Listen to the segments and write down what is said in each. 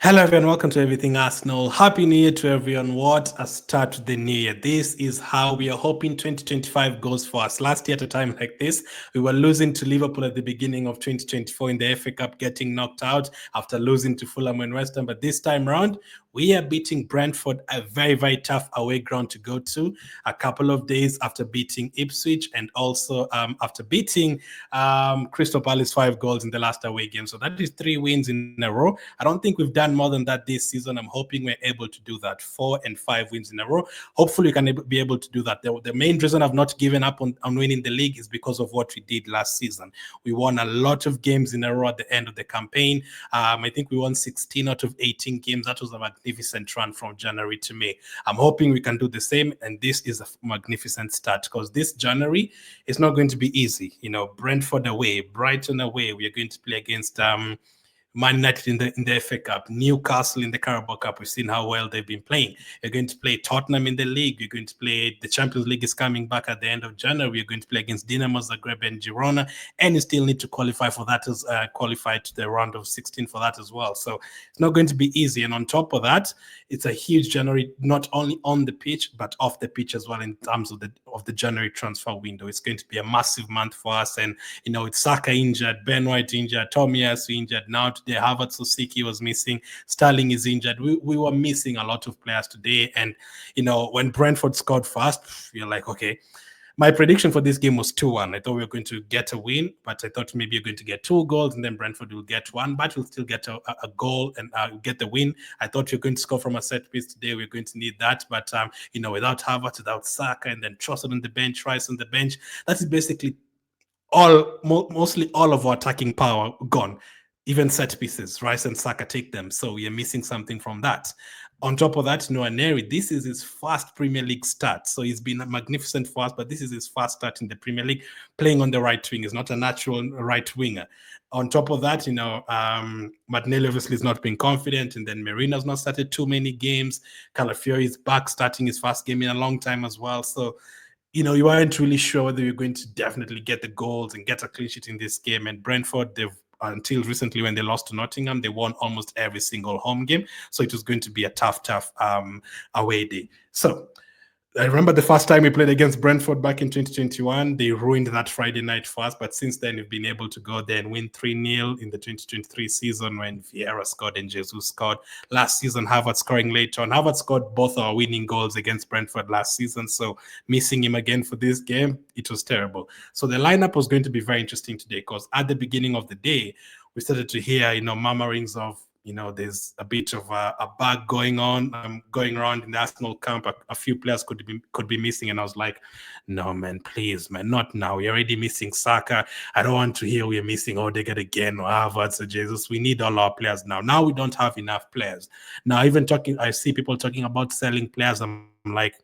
Hello, everyone. Welcome to Everything Arsenal. Happy New Year to everyone. What a start to the new year. This is how we are hoping 2025 goes for us. Last year, at a time like this, we were losing to Liverpool at the beginning of 2024 in the FA Cup, getting knocked out after losing to Fulham and West Ham. But this time around, we are beating Brentford, a very, very tough away ground to go to, a couple of days after beating Ipswich and also after beating Crystal Palace 5 goals in the last away game. So that is 3 wins in a row. I don't think we've done more than that this season. I'm hoping we're able to do that. 4 and 5 wins in a row. Hopefully, we can be able to do that. The main reason I've not given up on winning the league is because of what we did last season. We won a lot of games in a row at the end of the campaign. I think we won 16 out of 18 games. That was a magnificent run from January to May. I'm hoping we can do the same, and this is a magnificent start because this January is not going to be easy. Brentford away, Brighton away. We are going to play against Man United in the FA Cup, Newcastle in the Carabao Cup. We've seen how well they've been playing. You're going to play Tottenham in the league. You're going to play the Champions League is coming back at the end of January. You're going to play against Dinamo Zagreb and Girona, and you still need to qualify for that as qualify to the round of 16 for that as well. So it's not going to be easy. And on top of that, it's a huge January, not only on the pitch but off the pitch as well in terms of the January transfer window. It's going to be a massive month for us. And it's Saka injured, Ben White injured, Tomiyasu injured. Now today, Havertz Sosiki was missing. Sterling is injured. We were missing a lot of players today. And, when Brentford scored fast, you're like, okay. My prediction for this game was 2-1. I thought we were going to get a win, but I thought maybe you're going to get 2 goals and then Brentford will get 1, but we'll still get a goal and get the win. I thought you're going to score from a set piece today. We're going to need that, but without Havertz, without Saka, and then Trossard on the bench, Rice on the bench, that is basically mostly all of our attacking power gone. Even set pieces, Rice and Saka take them. So we are missing something from that. On top of that, Nwaneri, this is his first Premier League start. So he's been a magnificent for us, but this is his first start in the Premier League, playing on the right wing. He's not a natural right winger. On top of that, Martinelli obviously has not been confident, and then Merino's not started too many games. Calafiori is back, starting his first game in a long time as well. So you weren't really sure whether you're going to definitely get the goals and get a clean sheet in this game. And Brentford, until recently when they lost to Nottingham, they won almost every single home game. So it was going to be a tough away day. So I remember the first time we played against Brentford back in 2021, they ruined that Friday night for us. But since then, we've been able to go there and win 3-0 in the 2023 season when Vieira scored and Jesus scored. Last season, Havertz scoring late on. Havertz scored both our winning goals against Brentford last season. So missing him again for this game, it was terrible. So the lineup was going to be very interesting today because at the beginning of the day, we started to hear, murmurings of, there's a bit of a bug going around in the Arsenal camp. A few players could be missing, and I was like, no, man, please, man, not now. We're already missing Saka. I don't want to hear we're missing Odegaard again or Havertz or Jesus. We need all our players now. Now we don't have enough players. Now, I see people talking about selling players. I'm like,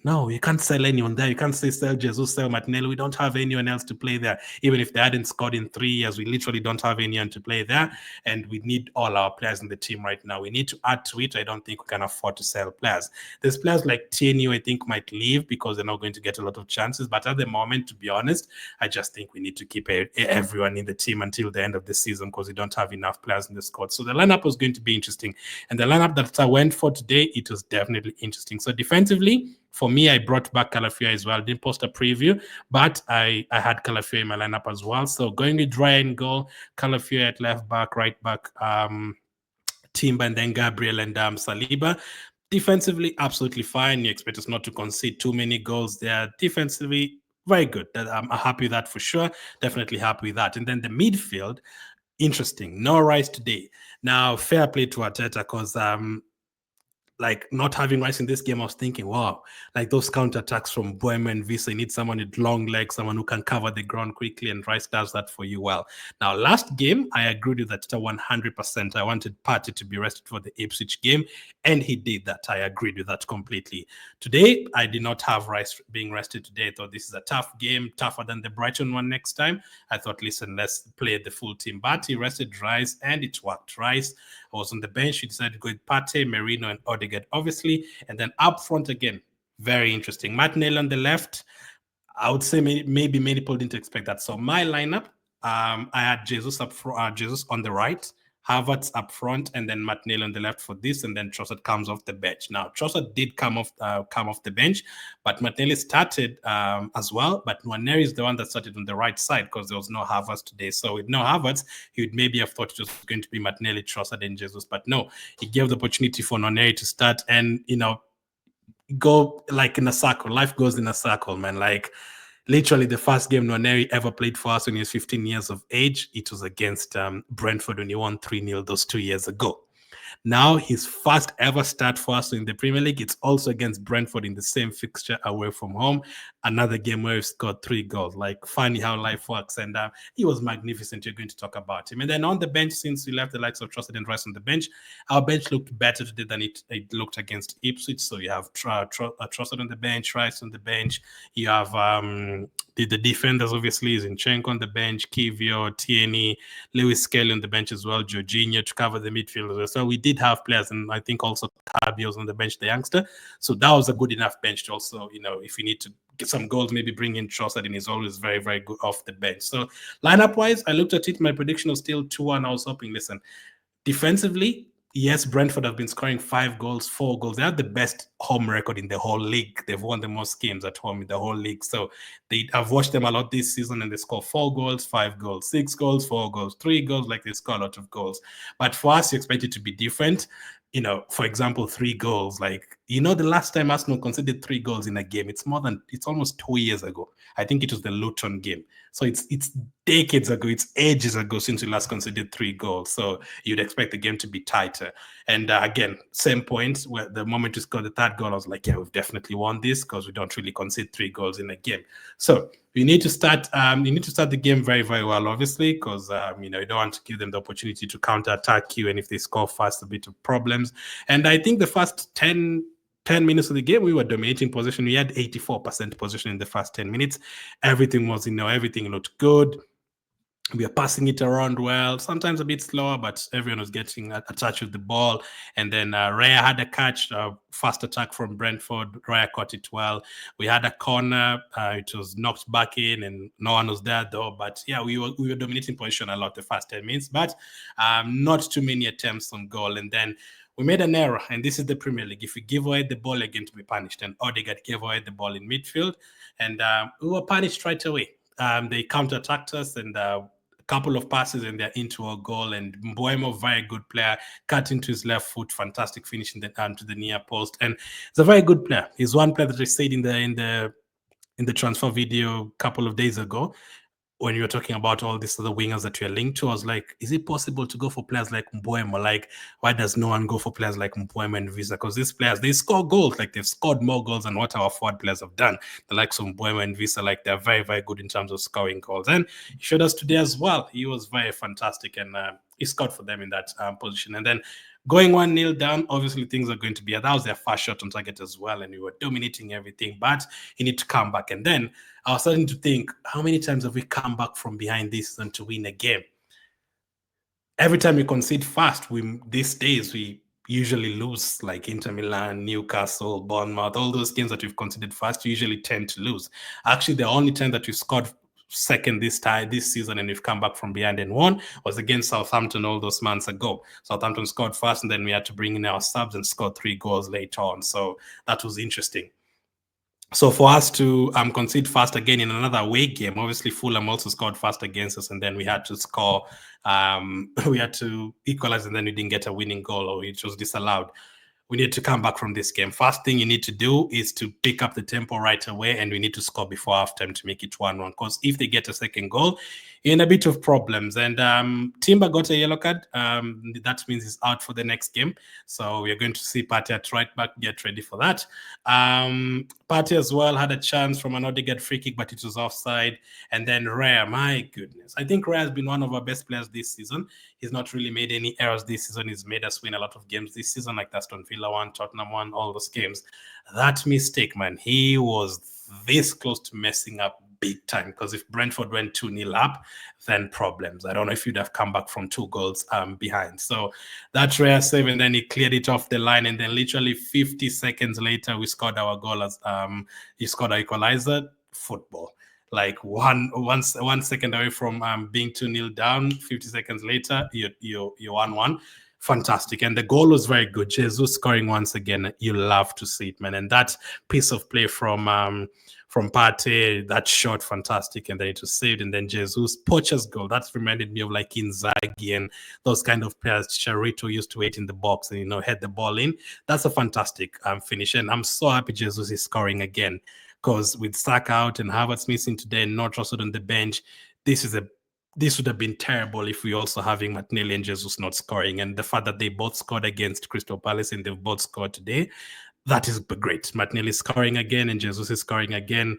no, you can't sell anyone there. You can't say sell Jesus, sell Martinelli. We don't have anyone else to play there. Even if they hadn't scored in 3 years, we literally don't have anyone to play there. And we need all our players in the team right now. We need to add to it. I don't think we can afford to sell players. There's players like Tierney, I think, might leave because they're not going to get a lot of chances. But at the moment, to be honest, I just think we need to keep everyone in the team until the end of the season because we don't have enough players in the squad. So the lineup was going to be interesting. And the lineup that I went for today, it was definitely interesting. So defensively, for me, I brought back Calafiori as well. Didn't post a preview, but I had Calafiori in my lineup as well. So going with Ryan goal, Calafiori at left back, right back, Timber, and then Gabriel and Saliba. Defensively, absolutely fine. You expect us not to concede too many goals there. Defensively, very good. I'm happy with that for sure. Definitely happy with that. And then the midfield, interesting. No Rice today. Now, fair play to Arteta because not having Rice in this game, I was thinking, wow, like those counterattacks from Boehmer and Visa, you need someone with long legs, someone who can cover the ground quickly, and Rice does that for you well. Now, last game, I agreed with that 100%. I wanted Partey to be rested for the Ipswich game, and he did that. I agreed with that completely. Today, I did not have Rice being rested today. I thought this is a tough game, tougher than the Brighton one next time. I thought, listen, let's play the full team. But he rested Rice, and it worked. Rice was on the bench. He decided to go with Partey, Merino, and Odegaard, obviously. And then up front again, very interesting. Martinelli on the left. I would say maybe many people didn't expect that. So my lineup, I had Jesus Jesus on the right, Havertz up front, and then Martinelli on the left for this, and then Trossard comes off the bench. Now Trossard did come off the bench, but Martinelli started as well. But Nwaneri is the one that started on the right side because there was no Havertz today. So with no Havertz, he would maybe have thought it was going to be Martinelli, Trossard, and Jesus, but no, he gave the opportunity for Nwaneri to start, and go like in a circle. Life goes in a circle, man. Like literally the first game Nwaneri ever played for us when he was 15 years of age, it was against Brentford when he won 3-0 those 2 years ago. Now his first ever start for us in the Premier League, it's also against Brentford in the same fixture away from home. Another game where he scored 3 goals. Like, funny how life works. And he was magnificent. You're going to talk about him. And then on the bench, since we left the likes of Trossard and Rice on the bench, our bench looked better today than it looked against Ipswich. So you have Trossard on the bench, Rice on the bench. You have the defenders, obviously, Zinchenko on the bench, Kivio, Tierney, Lewis Kelly on the bench as well, Jorginho to cover the midfield. So we did have players, and I think also Tabio's on the bench, the youngster. So that was a good enough bench to also, if you need to get some goals, maybe bring in Trossard, and he's always very, very good off the bench. So lineup-wise, I looked at it. My prediction was still 2-1. I was hoping, listen, defensively, yes, Brentford have been scoring 5 goals, 4 goals. They have the best home record in the whole league. They've won the most games at home in the whole league. So I've watched them a lot this season, and they score 4 goals, 5 goals, 6 goals, 4 goals, 3 goals. Like, they score a lot of goals. But for us, you expect it to be different. For example, 3 goals. Like, the last time Arsenal conceded 3 goals in a game, it's almost 2 years ago. I think it was the Luton game. So it's decades ago, it's ages ago since we last conceded 3 goals. So you'd expect the game to be tighter. And again, same point, where the moment we scored the 3rd goal, I was like, yeah, we've definitely won this because we don't really concede 3 goals in a game. So you need to start the game very, very well, obviously, because you don't want to give them the opportunity to counter-attack you, and if they score fast, a bit of problems. And I think the first 10 minutes of the game, we were dominating possession. We had 84% possession in the first 10 minutes. Everything was, everything looked good. We are passing it around well, sometimes a bit slower, but everyone was getting a touch with the ball. And then Raya had a catch, fast attack from Brentford. Raya caught it well. We had a corner. It was knocked back in, and no one was there, though. But yeah, we were dominating position a lot the first 10 minutes, but not too many attempts on goal. And then we made an error, and this is the Premier League. If you give away the ball, you're going to be punished. And Odegaard gave away the ball in midfield, and we were punished right away. They counter-attacked us, and couple of passes and they're into a goal. And Mbeumo, very good player, cut into his left foot, fantastic finish to the near post. And he's a very good player. He's one player that I said in the transfer video a couple of days ago, when you were talking about all these other wingers that you're linked to. I was like, is it possible to go for players like Mbeumo? Like, why does no one go for players like Mbeumo and Visa? Because these players, they score goals. Like, they've scored more goals than what our forward players have done. The likes of Mbeumo and Visa, like, they're very, very good in terms of scoring goals. And he showed us today as well. He was very fantastic, and he scored for them in that position. And then going 1-0 down, obviously things are going to be, that was their first shot on target as well, and we were dominating everything, but you need to come back. And then I was starting to think, how many times have we come back from behind this season to win a game? Every time we concede fast, these days we usually lose, like Inter Milan, Newcastle, Bournemouth, all those games that we've conceded fast, we usually tend to lose. Actually, the only time that we scored second this season and we've come back from behind and won was against Southampton all those months ago. Southampton scored fast, and then we had to bring in our subs and score 3 goals later on. So that was interesting. So for us to concede fast again in another away game, obviously Fulham also scored fast against us, and then we had to score, we had to equalize, and then we didn't get a winning goal, or it was disallowed. We need to come back from this game. First thing you need to do is to pick up the tempo right away, and we need to score before halftime to make it 1-1. Because if they get a second goal, you're in a bit of problems. And Timber got a yellow card. That means he's out for the next game. So we're going to see Partey at right back. Get ready for that. Partey as well had a chance from an Odegaard free kick, but it was offside. And then Raya, my goodness. I think Raya has been one of our best players this season. He's not really made any errors this season. He's made us win a lot of games this season, like Aston Villa won, Tottenham won, all those games. That mistake, man, he was this close to messing up big time, because if Brentford went 2-0 up, then problems. I don't know if you'd have come back from 2 goals behind. So that rare save, and then he cleared it off the line, and then literally 50 seconds later, we scored our goal as he scored our equalizer. Football. like one second away from being 2-0 down. 50 seconds later, you're 1-1. Fantastic. And the goal was very good. Jesus scoring once again. You love to see it, man. And that piece of play from Partey, that shot, fantastic. And then it was saved. And then Jesus, Pocha's goal, that reminded me of like Inzaghi and those kind of players. Charito used to wait in the box and, head the ball in. That's a fantastic finish. And I'm so happy Jesus is scoring again, because with Saka out and Havertz missing today and not trusted on the bench, this would have been terrible if we also having Martinelli and Jesus not scoring. And the fact that they both scored against Crystal Palace and they've both scored today, that is great. Martinelli is scoring again and Jesus is scoring again.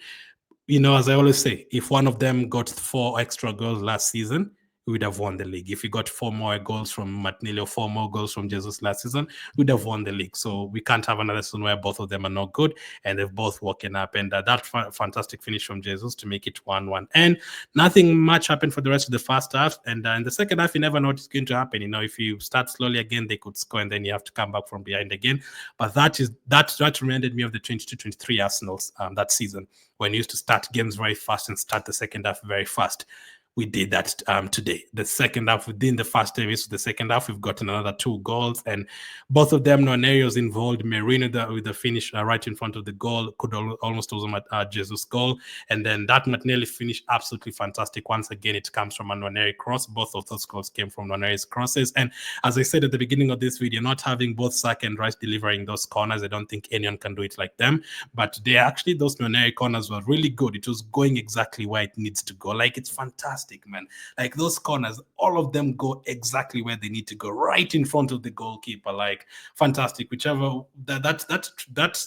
As I always say, if one of them got 4 extra goals last season, we would have won the league. If we got 4 more goals from Martinelli or 4 more goals from Jesus last season, we would have won the league. So we can't have another season where both of them are not good, and they've both woken up. And that fantastic finish from Jesus to make it 1-1. And nothing much happened for the rest of the first half. And in the second half, you never know what's going to happen. If you start slowly again, they could score, and then you have to come back from behind again. But that reminded me of the 22-23 Arsenal's that season, when you used to start games very fast and start the second half very fast. We did that today. The second half, within the first 10 minutes of the second half, we've gotten another 2 goals, and both of them, Nwaneri's involved. Merino with the finish right in front of the goal, could almost also Jesus' goal. And then that Martinelli finish, absolutely fantastic. Once again, it comes from a Nwaneri cross. Both of those goals came from Nwaneri's crosses. And as I said at the beginning of this video, not having both Saka and Rice delivering those corners, I don't think anyone can do it like them. But those Nwaneri corners were really good. It was going exactly where it needs to go. Like, it's fantastic, man. Like, those corners, all of them go exactly where they need to go, right in front of the goalkeeper. Like, fantastic. Whichever that's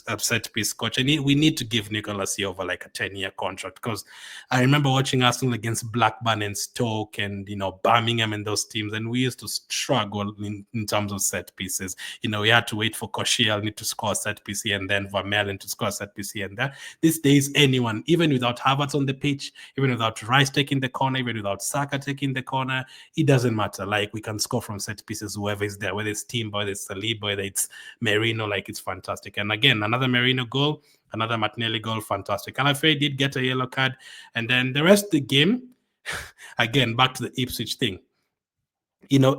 a set piece, coach. We need to give Nicolas Silva like a 10-year contract, because I remember watching Arsenal against Blackburn and Stoke and Birmingham and those teams, and we used to struggle in terms of set pieces. We had to wait for Koscielny to score a set piece here, and then Vermaelen to score a set piece here and there. These days, anyone, even without Havertz on the pitch, even without Rice taking the corner, even without Saka taking the corner, it doesn't matter. Like, we can score from set pieces, whoever is there, whether it's Timber, whether it's Saliba, whether it's Merino. Like, it's fantastic. And again, another Merino goal, another Martinelli goal, fantastic. Calafé did get a yellow card. And then the rest of the game, again, back to the Ipswich thing.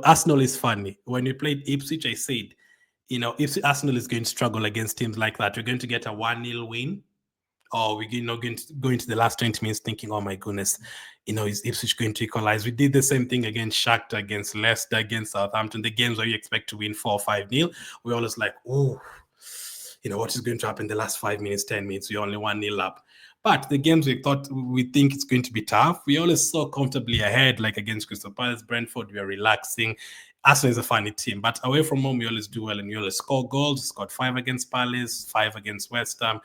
Arsenal is funny. When we played Ipswich, I said, if Arsenal is going to struggle against teams like that, we're going to get a 1-0 win, or we're going to go into the last 20 minutes thinking, oh my goodness, is Ipswich going to equalize? We did the same thing against Shakhtar, against Leicester, against Southampton. The games where you expect to win 4 or 5-0, we're always like, oh, what is going to happen in the last 5 minutes, 10 minutes? We're only 1-0 up. But the games we think it's going to be tough, we always so comfortably ahead, like against Crystal Palace, Brentford, we are relaxing. Arsenal is a funny team, but away from home, we always do well, and we always score goals. We scored 5 against Palace, 5 against West Ham,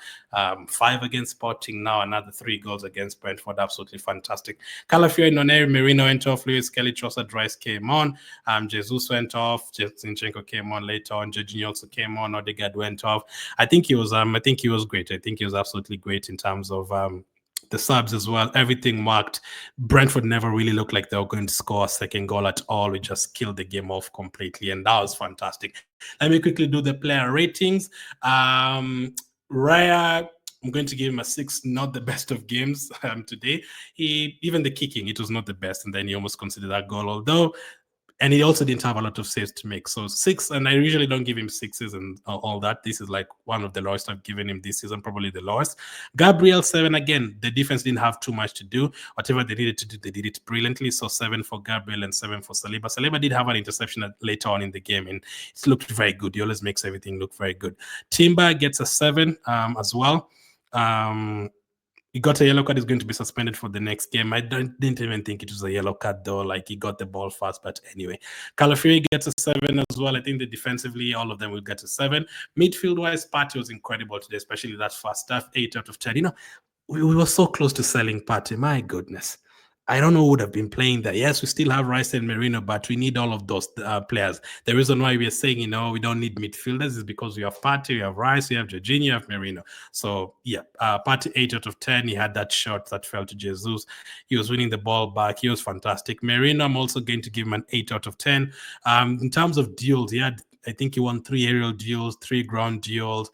5 against Sporting, now another 3 goals against Brentford. Absolutely fantastic. Calafiori, Nwaneri, Merino went off, Lewis Kelly, Trossard, Rice came on, Jesus went off, Zinchenko came on later on, Jorginho also came on, Odegaard went off. I think he was great. I think he was absolutely great in terms of the subs as well. Everything worked. Brentford never really looked like they were going to score a second goal at all. We just killed the game off completely, and that was fantastic. Let me quickly do the player ratings. Raya, I'm going to give him a 6, not the best of games today. Even the kicking, it was not the best, and then he almost considered that goal, although. And he also didn't have a lot of saves to make. So 6, and I usually don't give him 6s and all that. This is like one of the lowest I've given him this season, probably the lowest. Gabriel, 7. Again, the defense didn't have too much to do. Whatever they needed to do, they did it brilliantly. So 7 for Gabriel and 7 for Saliba. Saliba did have an interception later on in the game, and it looked very good. He always makes everything look very good. Timber gets a 7 as well. He got a yellow card. He's going to be suspended for the next game. I didn't even think it was a yellow card, though. Like, he got the ball fast. But anyway, Calafiori gets a 7 as well. I think that defensively, all of them will get a 7. Midfield-wise, Partey was incredible today, especially that first half, 8 out of 10. We were so close to selling Partey. My goodness. I don't know who would have been playing there. Yes, we still have Rice and Merino, but we need all of those players. The reason why we are saying, we don't need midfielders is because we have Partey, we have Rice, we have Jorginho, we have Merino. So, yeah, Partey 8 out of 10. He had that shot that fell to Jesus. He was winning the ball back. He was fantastic. Merino, I'm also going to give him an 8 out of 10. In terms of duels, he had I think he won 3 aerial duels, 3 ground duels.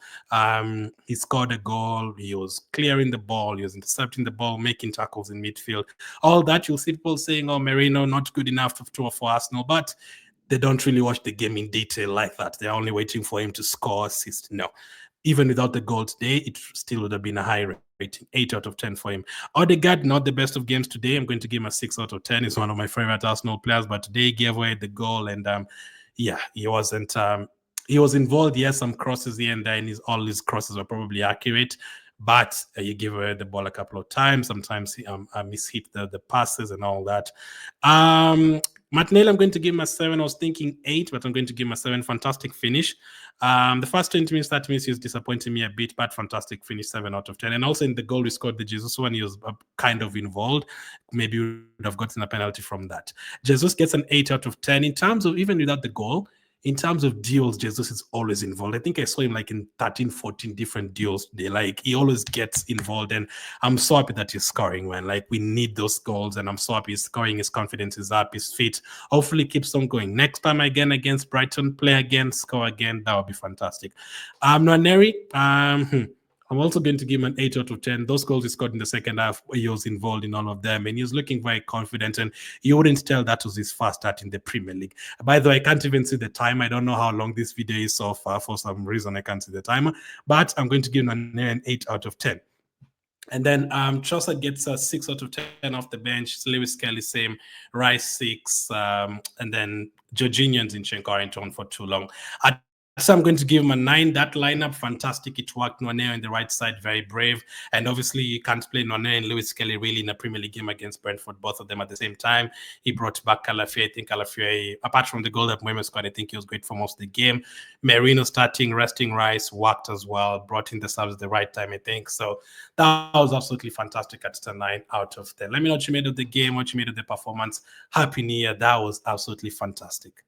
He scored a goal. He was clearing the ball. He was intercepting the ball, making tackles in midfield. All that, you'll see people saying, "Oh, Merino not good enough for Arsenal," but they don't really watch the game in detail like that. They're only waiting for him to score, assist. No, even without the goal today, it still would have been a high rating, 8 out of 10 for him. Odegaard, not the best of games today. I'm going to give him a 6 out of 10. He's one of my favorite Arsenal players, but today he gave away the goal, and yeah, he wasn't. He was involved, yes, some crosses here and there, and all his crosses were probably accurate, but he gave away the ball a couple of times. Sometimes he mishit the passes and all that. Martinelli, I'm going to give him a 7. I was thinking 8, but I'm going to give him a 7. Fantastic finish. The first 20 minutes, 30 minutes, he was disappointing me a bit, but fantastic finish, 7 out of 10. And also in the goal we scored, the Jesus one, he was kind of involved. Maybe we would have gotten a penalty from that. Jesus gets an 8 out of 10. In terms of, even without the goal, in terms of deals, Jesus is always involved. I think I saw him like in 13, 14 different deals today. Like, he always gets involved, and I'm so happy that he's scoring, man. Like, we need those goals, and I'm so happy he's scoring. His confidence is up, his feet hopefully keeps on going. Next time again against Brighton, play again, score again. That would be fantastic. Nwaneri, I'm also going to give him an 8 out of 10. Those goals he scored in the second half, he was involved in all of them, and he was looking very confident, and you wouldn't tell that was his first start in the Premier League. By the way, I can't even see the time. I don't know how long this video is so far. For some reason, I can't see the timer, but I'm going to give him an 8 out of 10. And then Trossard gets a 6 out of 10 off the bench. Lewis Kelly, same. Rice, 6. And then Jorginho and Zinchenko aren't on for too long. So I'm going to give him a 9. That lineup, fantastic. It worked. Nwaneri on the right side, very brave. And obviously, you can't play Nwaneri and Lewis Kelly really in a Premier League game against Brentford, both of them at the same time. He brought back Calafia. I think Calafia, apart from the goal that Mohamed scored, I think he was great for most of the game. Merino starting, resting Rice, worked as well, brought in the subs at the right time, I think. So that was absolutely fantastic at 9 out of 10. Let me know what you made of the game, what you made of the performance. Happy New Year. That was absolutely fantastic.